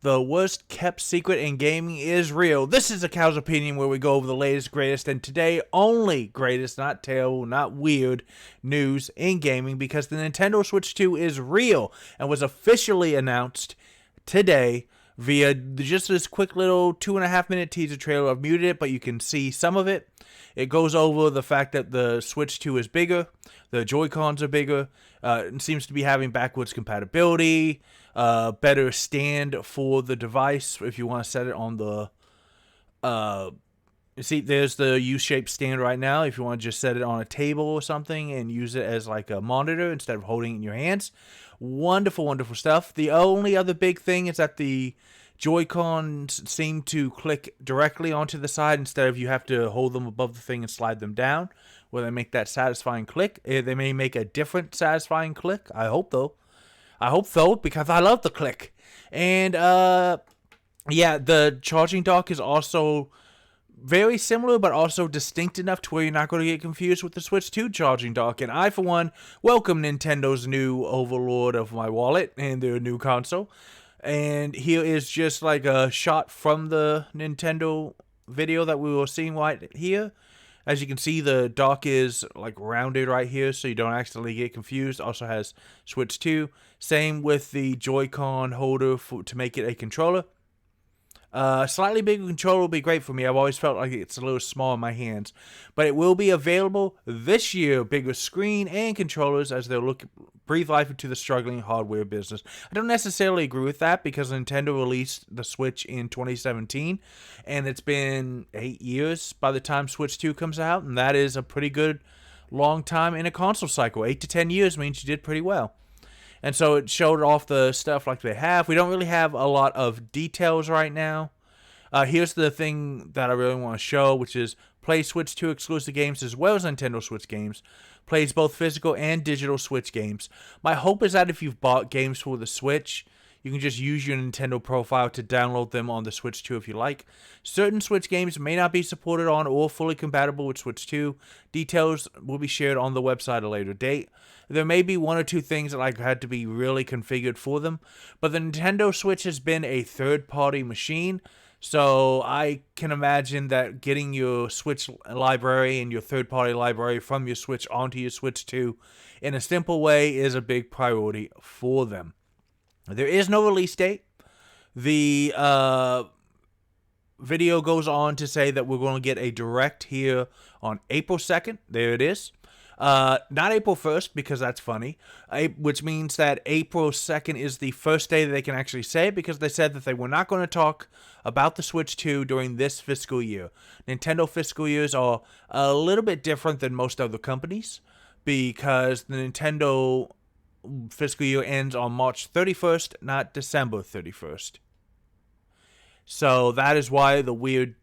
The worst kept secret in gaming is real. This is a Cow's Opinion where we go over the latest, greatest, and today only greatest, not terrible, not weird, news in gaming because the Nintendo Switch 2 is real and was officially announced today via just this quick little 2.5 minute teaser trailer. I've muted it, but you can see some of it. It goes over the fact that the Switch 2 is bigger, the Joy-Cons are bigger, it seems to be having backwards compatibility, better stand for the device if you want to set it on the you see there's the U-shaped stand right now if you want to just set it on a table or something and use it as like a monitor instead of holding it in your hands. Wonderful stuff. The only other big thing is that the Joy-Cons seem to click directly onto the side instead of you have to hold them above the thing and slide them down where they make that satisfying click. They may make a different satisfying click. I hope so because I love the click. And yeah, the charging dock is also very similar but also distinct enough to where you're not going to get confused with the Switch 2 charging dock. And I, for one, welcome Nintendo's new overlord of my wallet and their new console. And here is just like a shot from the Nintendo video that we were seeing right here. As you can see, the dock is like rounded right here, so you don't accidentally get confused. Also has Switch 2. Same with the Joy-Con holder to make it a controller. Slightly bigger controller will be great for me. I've always felt like it's a little small in my hands. But it will be available this year, bigger screen and controllers as they'll breathe life into the struggling hardware business. I don't necessarily agree with that because Nintendo released the Switch in 2017 and it's been 8 years by the time Switch 2 comes out, and that is a pretty good long time in a console cycle. 8 to 10 years means you did pretty well. And so it showed off the stuff like they have. We don't really have a lot of details right now. Here's the thing that I really want to show, which is play Switch 2 exclusive games as well as Nintendo Switch games. Plays both physical and digital Switch games. My hope is that if you've bought games for the Switch, you can just use your Nintendo profile to download them on the Switch 2 if you like. Certain Switch games may not be supported on or fully compatible with Switch 2. Details will be shared on the website at a later date. There may be one or two things that like had to be really configured for them, but the Nintendo Switch has been a third-party machine, so I can imagine that getting your Switch library and your third-party library from your Switch onto your Switch 2 in a simple way is a big priority for them. There is no release date. The video goes on to say that we're going to get a direct here on April 2nd. There it is. Not April 1st, because that's funny, which means that April 2nd is the first day that they can actually say it, because they said that they were not going to talk about the Switch 2 during this fiscal year. Nintendo fiscal years are a little bit different than most other companies, because the Nintendo fiscal year ends on March 31st, not December 31st. So that is why the weird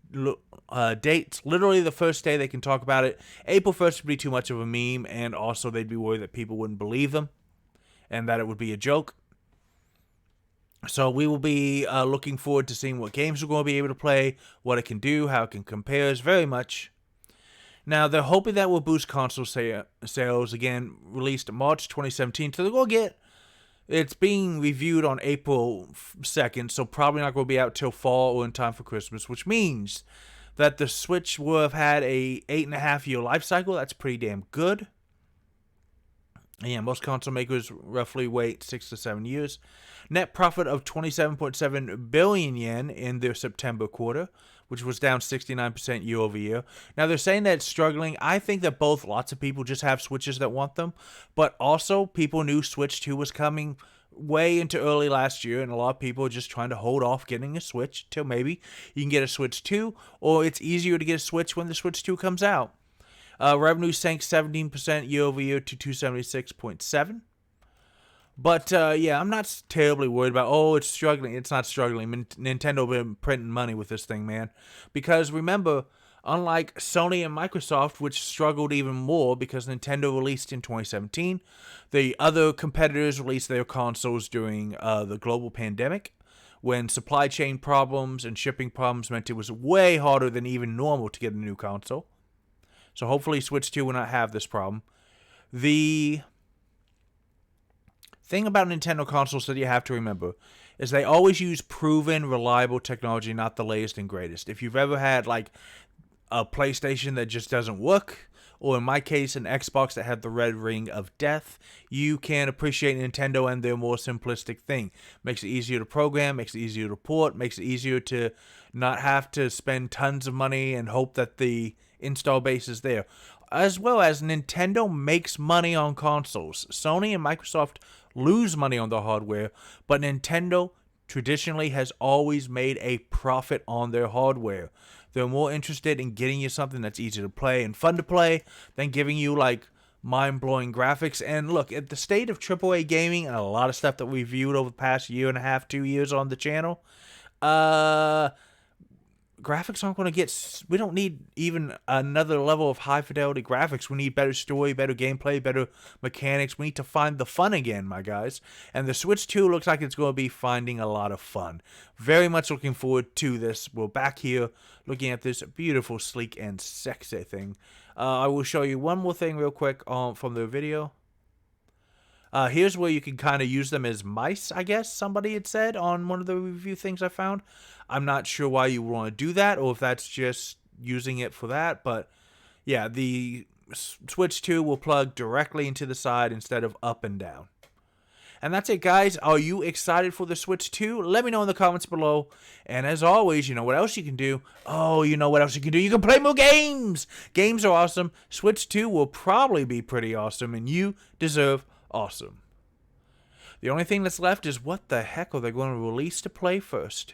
dates, literally the first day they can talk about it. April 1st would be too much of a meme, and also they'd be worried that people wouldn't believe them and that it would be a joke. So we will be looking forward to seeing what games we're going to be able to play, what it can do, how it can compare very much. Now, they're hoping that will boost console sales, again, released March 2017. So they're going to get, it's being reviewed on April 2nd, so probably not going to be out till fall or in time for Christmas, which means that the Switch will have had a 8.5-year life cycle. That's pretty damn good. And yeah, most console makers roughly wait 6 to 7 years. Net profit of 27.7 billion yen in their September quarter, which was down 69% year over year. Now, they're saying that it's struggling. I think that both lots of people just have Switches that want them, but also people knew Switch 2 was coming way into early last year, and a lot of people are just trying to hold off getting a Switch till maybe you can get a Switch 2, or it's easier to get a Switch when the Switch 2 comes out. Revenue sank 17% year over year to 276.7. But yeah, I'm not terribly worried about, oh, it's struggling. It's not struggling. Nintendo been printing money with this thing, man. Because remember, unlike Sony and Microsoft, which struggled even more because Nintendo released in 2017, the other competitors released their consoles during the global pandemic, when supply chain problems and shipping problems meant it was way harder than even normal to get a new console. So hopefully Switch 2 will not have this problem. The thing about Nintendo consoles that you have to remember is they always use proven, reliable technology, not the latest and greatest. If you've ever had like a PlayStation that just doesn't work, or in my case, an Xbox that had the red ring of death, you can appreciate Nintendo and their more simplistic thing. Makes it easier to program, makes it easier to port, makes it easier to not have to spend tons of money and hope that the install base is there. As well as Nintendo makes money on consoles. Sony and Microsoft lose money on the hardware, but Nintendo traditionally has always made a profit on their hardware. They're more interested in getting you something that's easy to play and fun to play than giving you like mind-blowing graphics. And look, at the state of AAA gaming and a lot of stuff that we've viewed over the past year and a half, 2 years on the channel, graphics aren't going to get... We don't need even another level of high-fidelity graphics. We need better story, better gameplay, better mechanics. We need to find the fun again, my guys. And the Switch 2 looks like it's going to be finding a lot of fun. Very much looking forward to this. We're back here looking at this beautiful, sleek, and sexy thing. I will show you one more thing real quick from the video. Here's where you can kind of use them as mice, I guess somebody had said on one of the review things I found. I'm not sure why you want to do that, or if that's just using it for that, but yeah, the Switch 2 will plug directly into the side instead of up and down. And that's it, guys. Are you excited for the Switch 2? Let me know in the comments below. And as always, you know what else you can do? Oh, you know what else you can do? You can play more games! Games are awesome. Switch 2 will probably be pretty awesome, and you deserve awesome. The only thing that's left is what the heck are they going to release to play first?